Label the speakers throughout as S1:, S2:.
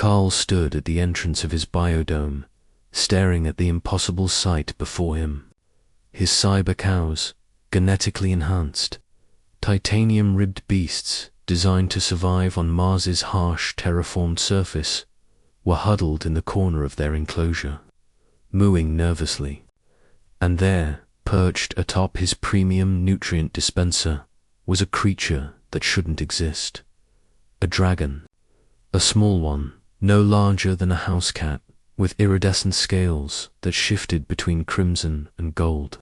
S1: Carl stood at the entrance of his biodome, staring at the impossible sight before him. His cyber cows, genetically enhanced, titanium-ribbed beasts designed to survive on Mars's harsh terraformed surface, were huddled in the corner of their enclosure, mooing nervously. And there, perched atop his premium nutrient dispenser, was a creature that shouldn't exist. A dragon. A small one, no larger than a house cat, with iridescent scales that shifted between crimson and gold.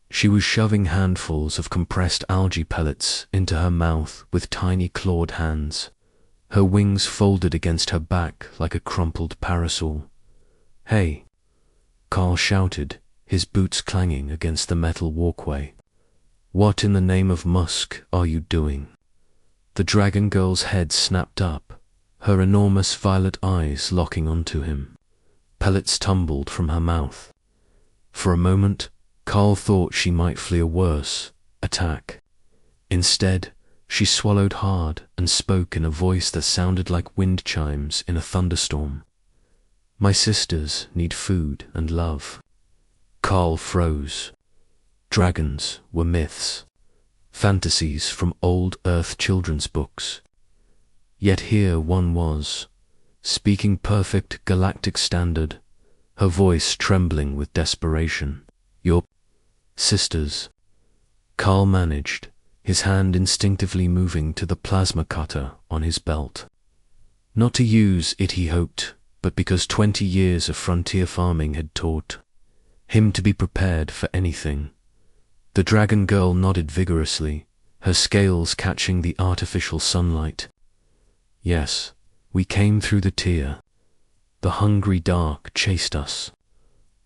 S1: She was shoving handfuls of compressed algae pellets into her mouth with tiny clawed hands, her wings folded against her back like a crumpled parasol. "Hey!" Carl shouted, his boots clanging against the metal walkway. "What in the name of Musk are you doing?" The dragon girl's head snapped up, her enormous violet eyes locking onto him. Pellets tumbled from her mouth. For a moment, Carl thought she might flee a worse attack. Instead, she swallowed hard and spoke in a voice that sounded like wind chimes in a thunderstorm. "My sisters need food and love." Carl froze. Dragons were myths, fantasies from old Earth children's books. Yet here one was, speaking perfect galactic standard, her voice trembling with desperation. "Your sisters," Carl managed, his hand instinctively moving to the plasma cutter on his belt. Not to use it, he hoped, but because 20 years of frontier farming had taught him to be prepared for anything. The dragon girl nodded vigorously, her scales catching the artificial sunlight. "Yes, we came through the tier. The hungry dark chased us.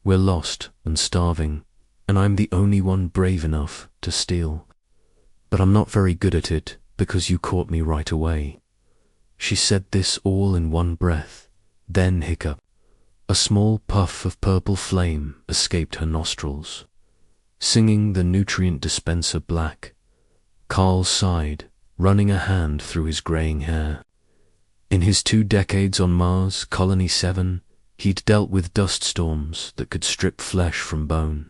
S1: We're lost and starving, and I'm the only one brave enough to steal. But I'm not very good at it because you caught me right away." She said this all in one breath, then hiccup. A small puff of purple flame escaped her nostrils, singing the nutrient dispenser black. Carl sighed, running a hand through his graying hair. In his 2 decades on Mars, Colony 7, he'd dealt with dust storms that could strip flesh from bone,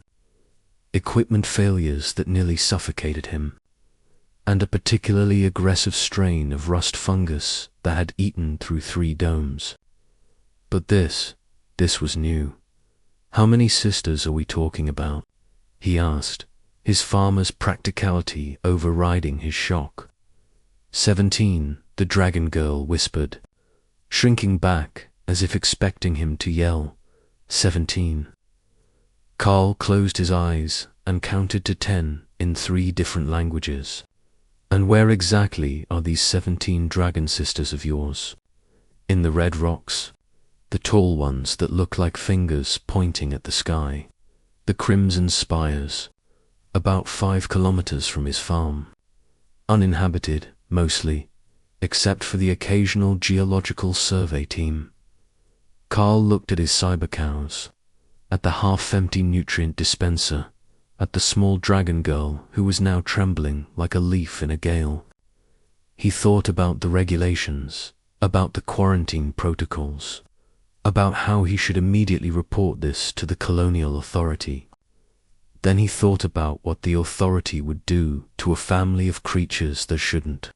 S1: equipment failures that nearly suffocated him, and a particularly aggressive strain of rust fungus that had eaten through 3 domes. But this was new. "How many sisters are we talking about?" he asked, his farmer's practicality overriding his shock. 17, the dragon girl whispered, shrinking back as if expecting him to yell, 17. Carl closed his eyes and counted to 10 in 3 different languages. "And where exactly are these 17 dragon sisters of yours?" "In the red rocks. The tall ones that look like fingers pointing at the sky. The crimson spires, about 5 kilometers from his farm. Uninhabited, mostly, except for the occasional geological survey team." Carl looked at his cyber cows, at the half-empty nutrient dispenser, at the small dragon girl who was now trembling like a leaf in a gale. He thought about the regulations, about the quarantine protocols, about how he should immediately report this to the colonial authority. Then he thought about what the authority would do to a family of creatures that shouldn't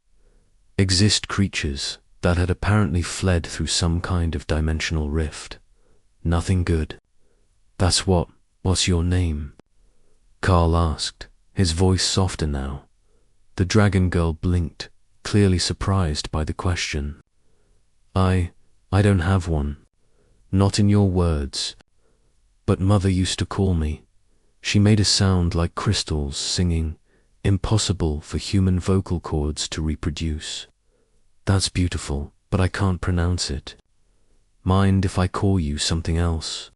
S1: exist, creatures that had apparently fled through some kind of dimensional rift. Nothing good. "That's what's your name?" Carl asked, his voice softer now. The dragon girl blinked, clearly surprised by the question. I don't have one. Not in your words. But Mother used to call me." She made a sound like crystals singing, impossible for human vocal cords to reproduce. "That's beautiful, but I can't pronounce it. Mind if I call you something else?"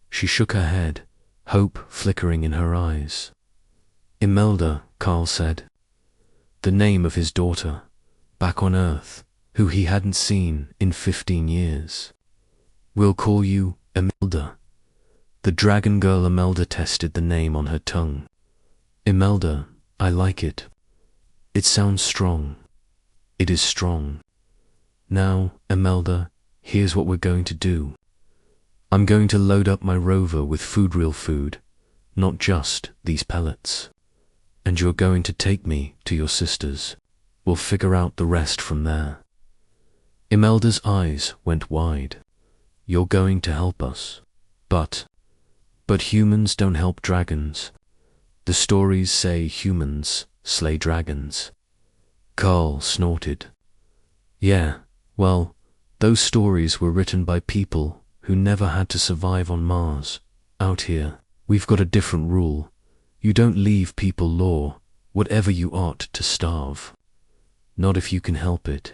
S1: She shook her head, hope flickering in her eyes. "Imelda," Carl said. The name of his daughter, back on Earth, who he hadn't seen in 15 years. "We'll call you Imelda." The dragon girl Imelda tested the name on her tongue. "Imelda, I like it. It sounds strong. It is strong. Now, Imelda," Here's what we're going to do. I'm going to load up my rover with real food, not just these pellets. And you're going to take me to your sisters. We'll figure out the rest from there. Imelda's eyes went wide. You're going to help us. But humans don't help dragons. The stories say humans slay dragons. Carl snorted. Yeah, well, those stories were written by people who never had to survive on Mars. Out here, we've got a different rule. You don't leave people law, whatever you ought to starve. Not if you can help it.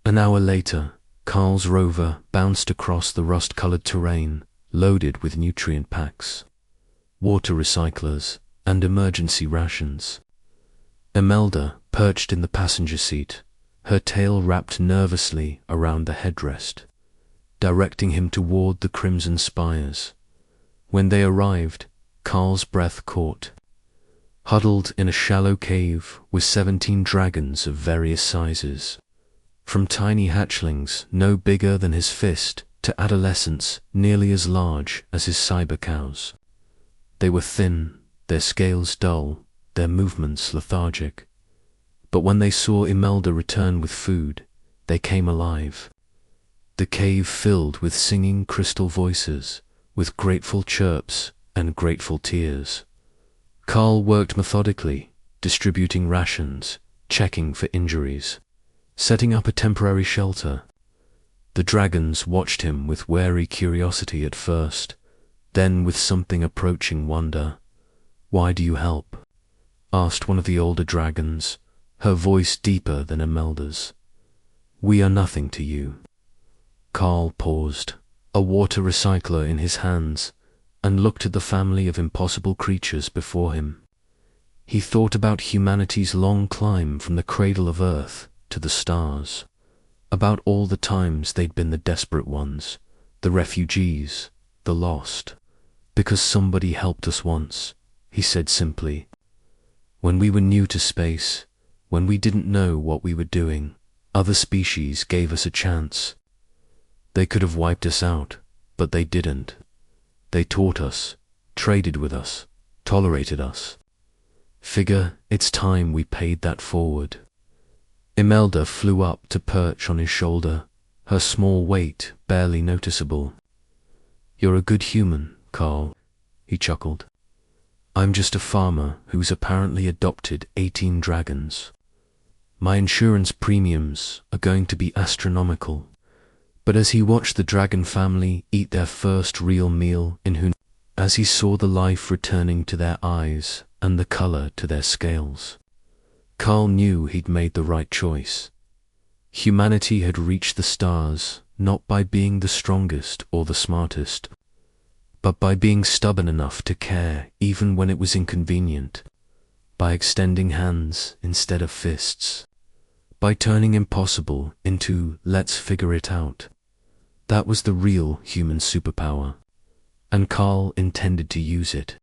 S1: An hour later, Carl's rover bounced across the rust-colored terrain, loaded with nutrient packs, water recyclers, and emergency rations. Imelda perched in the passenger seat, her tail wrapped nervously around the headrest, directing him toward the crimson spires. When they arrived, Carl's breath caught. Huddled in a shallow cave were 17 dragons of various sizes, from tiny hatchlings no bigger than his fist to adolescents nearly as large as his cyber cows. They were thin, their scales dull, their movements lethargic. But when they saw Imelda return with food, they came alive. The cave filled with singing crystal voices, with grateful chirps and grateful tears. Carl worked methodically, distributing rations, checking for injuries, setting up a temporary shelter. The dragons watched him with wary curiosity at first, then with something approaching wonder. "Why do you help?" asked one of the older dragons, her voice deeper than Imelda's. "We are nothing to you." Carl paused, a water recycler in his hands, and looked at the family of impossible creatures before him. He thought about humanity's long climb from the cradle of Earth to the stars, about all the times they'd been the desperate ones, the refugees, the lost. "Because somebody helped us once," he said simply. "When we were new to space, when we didn't know what we were doing, other species gave us a chance. They could have wiped us out, but they didn't. They taught us, traded with us, tolerated us. Figure it's time we paid that forward." Imelda flew up to perch on his shoulder, her small weight barely noticeable. "You're a good human, Carl," he chuckled. "I'm just a farmer who's apparently adopted 18 dragons. My insurance premiums are going to be astronomical." But as he watched the dragon family eat their first real meal in who, as he saw the life returning to their eyes and the color to their scales, Carl knew he'd made the right choice. Humanity had reached the stars not by being the strongest or the smartest, but by being stubborn enough to care even when it was inconvenient, by extending hands instead of fists, by turning impossible into let's figure it out. That was the real human superpower, and Carl intended to use it.